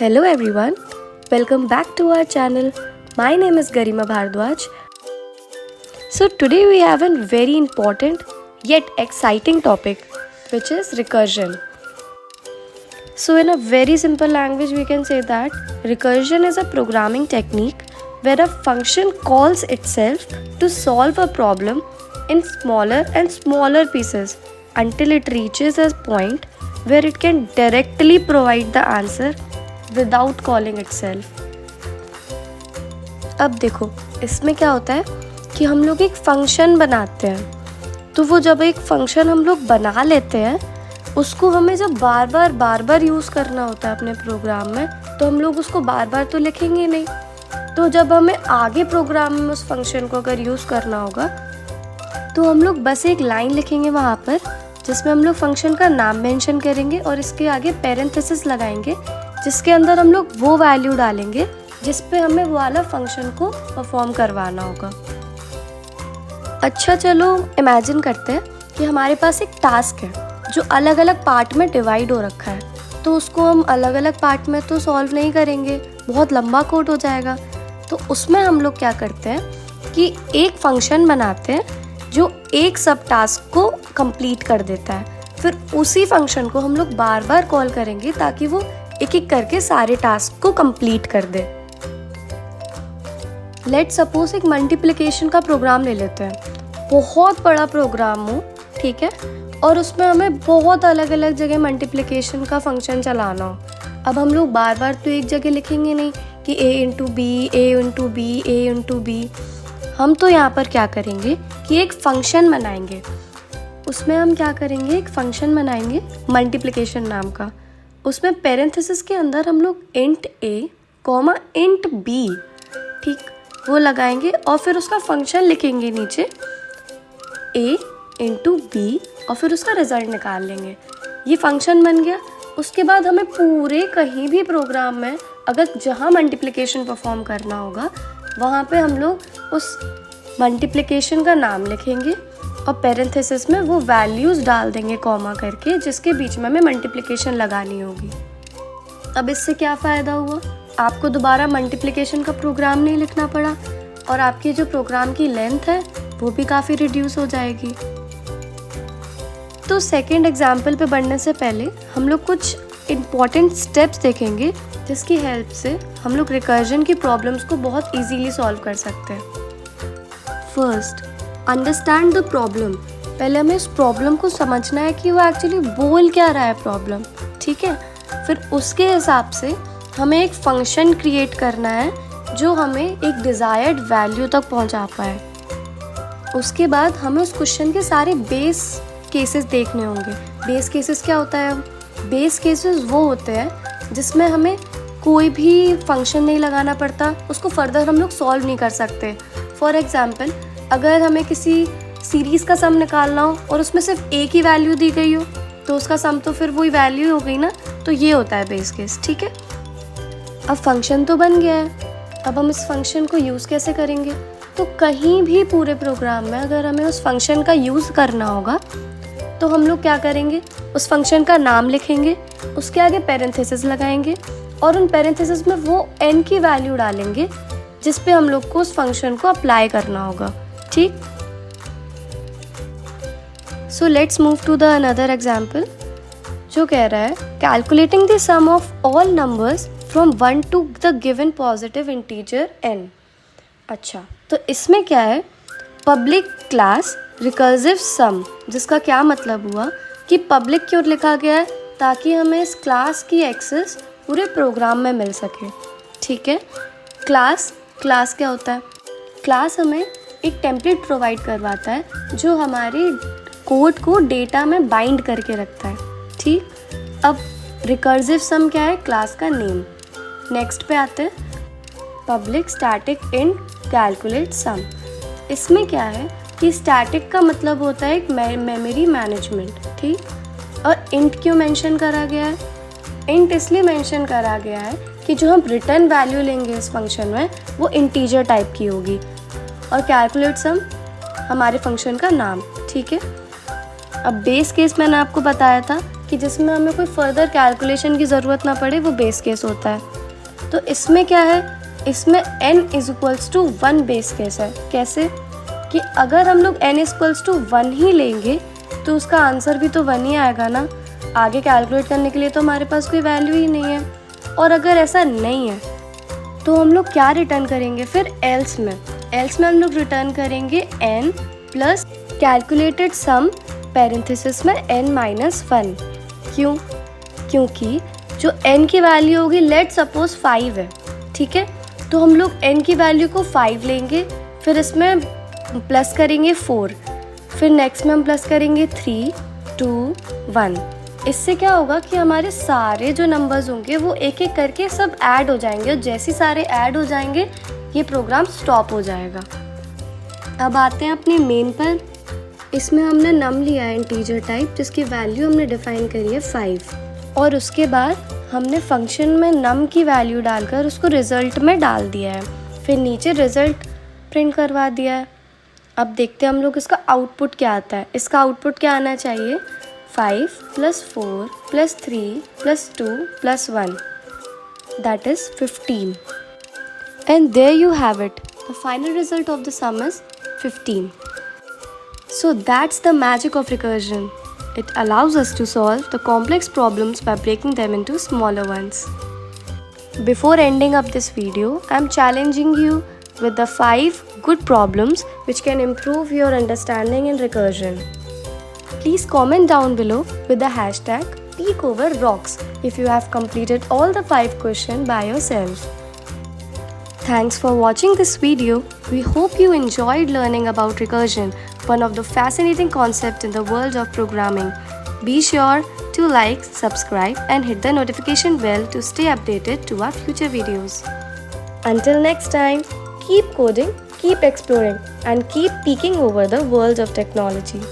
Hello everyone, welcome back to our channel. My name is Garima Bhardwaj. So today we have a very important yet exciting topic which is recursion. So in a very simple language we can say that recursion is a programming technique where a function calls itself to solve a problem in smaller and smaller pieces until it reaches a point where it can directly provide the answer without calling itself. अब देखो इसमें क्या होता है कि हम लोग एक फंक्शन बनाते हैं, तो वो जब एक फंक्शन हम लोग बना लेते हैं उसको हमें जब बार बार यूज़ करना होता है अपने प्रोग्राम में, तो हम लोग उसको बार बार तो लिखेंगे नहीं। तो जब हमें आगे प्रोग्राम में उस फंक्शन को अगर यूज़ करना होगा तो हम लोग बस एक लाइन लिखेंगे वहाँ पर जिसमें हम लोग फंक्शन का नाम मेंशन करेंगे और इसके आगे पैरेंथेसिस लगाएंगे जिसके अंदर हम लोग वो वैल्यू डालेंगे जिस पे हमें वो वाला फंक्शन को परफॉर्म करवाना होगा। अच्छा चलो इमेजिन करते हैं कि हमारे पास एक टास्क है जो अलग अलग पार्ट में डिवाइड हो रखा है, तो उसको हम अलग अलग पार्ट में तो सॉल्व नहीं करेंगे, बहुत लंबा कोड हो जाएगा। तो उसमें हम लोग क्या करते हैं कि एक फंक्शन बनाते हैं जो एक सब टास्क को कंप्लीट कर देता है। फिर उसी फंक्शन को हम लोग बार बार कॉल करेंगे ताकि वो एक एक करके सारे टास्क को कंप्लीट कर दे। लेट्स सपोज एक मल्टीप्लिकेशन का प्रोग्राम ले लेते हैं, बहुत बड़ा प्रोग्राम हो, ठीक है, और उसमें हमें बहुत अलग अलग जगह मल्टीप्लिकेशन का फंक्शन चलाना हो। अब हम लोग बार बार तो एक जगह लिखेंगे नहीं कि a into B, a into B, a into B. हम तो यहाँ पर क्या करेंगे कि एक फंक्शन बनाएंगे। उसमें हम क्या करेंगे, एक फंक्शन बनाएंगे मल्टीप्लिकेशन नाम का। उसमें पैरेंथेसिस के अंदर हम लोग int a comma int b, ठीक, वो लगाएंगे और फिर उसका फंक्शन लिखेंगे नीचे a इंटू बी और फिर उसका रिजल्ट निकाल लेंगे। ये फंक्शन बन गया। उसके बाद हमें पूरे कहीं भी प्रोग्राम में अगर जहाँ मल्टीप्लिकेशन परफॉर्म करना होगा वहाँ पे हम लोग उस मल्टीप्लिकेशन का नाम लिखेंगे और पैरेंथेसिस में वो वैल्यूज़ डाल देंगे कॉमा करके जिसके बीच में हमें मल्टीप्लिकेशन लगानी होगी। अब इससे क्या फ़ायदा हुआ, आपको दोबारा मल्टीप्लिकेशन का प्रोग्राम नहीं लिखना पड़ा और आपकी जो प्रोग्राम की लेंथ है वो भी काफ़ी रिड्यूस हो जाएगी। तो सेकेंड एग्जाम्पल पे बढ़ने से पहले हम लोग कुछ इम्पॉर्टेंट स्टेप्स देखेंगे जिसकी हेल्प से हम लोग रिकर्जन की प्रॉब्लम्स को बहुत इजीली सॉल्व कर सकते हैं। First, understand the problem. पहले हमें इस प्रॉब्लम को समझना है कि वो एक्चुअली बोल क्या रहा है प्रॉब्लम, ठीक है। फिर उसके हिसाब से हमें एक फंक्शन क्रिएट करना है जो हमें एक डिज़ायर्ड वैल्यू तक पहुंचा पाए। उसके बाद हमें उस क्वेश्चन के सारे बेस केसेस देखने होंगे। बेस केसेस क्या होता है? बेस केसेस वो होते हैं जिसमें हमें कोई भी फंक्शन नहीं लगाना पड़ता, उसको फर्दर हम लोग सॉल्व नहीं कर सकते। फॉर एग्जांपल, अगर हमें किसी सीरीज़ का सम निकालना हो और उसमें सिर्फ एक ही वैल्यू दी गई हो तो उसका सम तो फिर वही वैल्यू हो गई ना, तो ये होता है बेस केस, ठीक है। अब फंक्शन तो बन गया है, अब हम इस फंक्शन को यूज़ कैसे करेंगे? तो कहीं भी पूरे प्रोग्राम में अगर हमें उस फंक्शन का यूज़ करना होगा तो हम लोग क्या करेंगे, उस फंक्शन का नाम लिखेंगे, उसके आगे पैरेंथेसिस लगाएंगे और उन पैरेंथेसिस में वो n की वैल्यू डालेंगे जिस पे हम लोग को उस फंक्शन को अप्लाई करना होगा, ठीक। So let's move to the another example जो कह रहा है calculating the sum of all numbers from 1 to the given positive integer n। अच्छा, तो इसमें क्या है, पब्लिक क्लास रिकर्सिव सम, जिसका क्या मतलब हुआ कि पब्लिक क्यों लिखा गया है, ताकि हमें इस क्लास की एक्सेस पूरे प्रोग्राम में मिल सके, ठीक है। क्लास क्या होता है? क्लास हमें एक टेम्पलेट प्रोवाइड करवाता है जो हमारे कोड को डेटा में बाइंड करके रखता है, ठीक। अब रिकर्सिव सम क्या है? क्लास का नेम। नेक्स्ट पे आते हैं, पब्लिक स्टैटिक इंट कैलकुलेट सम। इसमें क्या है कि स्टैटिक का मतलब होता है एक मेमोरी मैनेजमेंट, ठीक। और इंट क्यों मेंशन करा गया है? इंट इसलिए मेंशन करा गया है कि जो हम रिटर्न वैल्यू लेंगे इस फंक्शन में वो इंटीजर टाइप की होगी और कैलकुलेट सम हमारे फंक्शन का नाम, ठीक है। अब बेस केस मैंने आपको बताया था कि जिसमें हमें कोई फर्दर कैलकुलेशन की ज़रूरत ना पड़े, वो बेस केस होता है। तो इसमें क्या है, इसमें n इज 1 बेस केस है। कैसे कि अगर हम लोग n इज 1 ही लेंगे तो उसका आंसर भी तो 1 ही आएगा ना, आगे कैलकुलेट करने के लिए तो हमारे पास कोई वैल्यू ही नहीं है। और अगर ऐसा नहीं है तो हम लोग क्या रिटर्न करेंगे फिर एल्स में हम लोग रिटर्न करेंगे n प्लस कैलकुलेटेड सम पैरेंथेसिस में n-1। क्यों? क्योंकि जो n की वैल्यू होगी लेट सपोज 5 है, ठीक है, तो हम लोग n की वैल्यू को 5 लेंगे, फिर इसमें प्लस करेंगे 4, फिर नेक्स्ट में हम प्लस करेंगे 3, 2, 1। इससे क्या होगा कि हमारे सारे जो नंबर्स होंगे वो एक एक करके सब ऐड हो जाएंगे, और जैसे सारे ऐड हो जाएंगे ये प्रोग्राम स्टॉप हो जाएगा। अब आते हैं अपनी मेन पर। इसमें हमने नम लिया है इंटीजर टाइप, जिसकी वैल्यू हमने डिफाइन करी है 5, और उसके बाद हमने फंक्शन में नम की वैल्यू डालकर उसको रिज़ल्ट में डाल दिया है, फिर नीचे रिज़ल्ट प्रिंट करवा दिया है। अब देखते हैं हम लोग इसका आउटपुट क्या आता है। इसका आउटपुट क्या आना चाहिए, 5 + 4 + 3 + 2 + 1, that is 15. And there you have it. The final result of the sum is 15. So that's the magic of recursion. It allows us to solve the complex problems by breaking them into smaller ones. Before ending up this video, I'm challenging you with the 5 good problems which can improve your understanding in recursion. Please comment down below with the hashtag #PeakoverRocks if you have completed all the 5 questions by yourself. Thanks for watching this video. We hope you enjoyed learning about recursion, one of the fascinating concepts in the world of programming. Be sure to like, subscribe and hit the notification bell to stay updated to our future videos. Until next time, keep coding, keep exploring and keep peeking over the world of technology.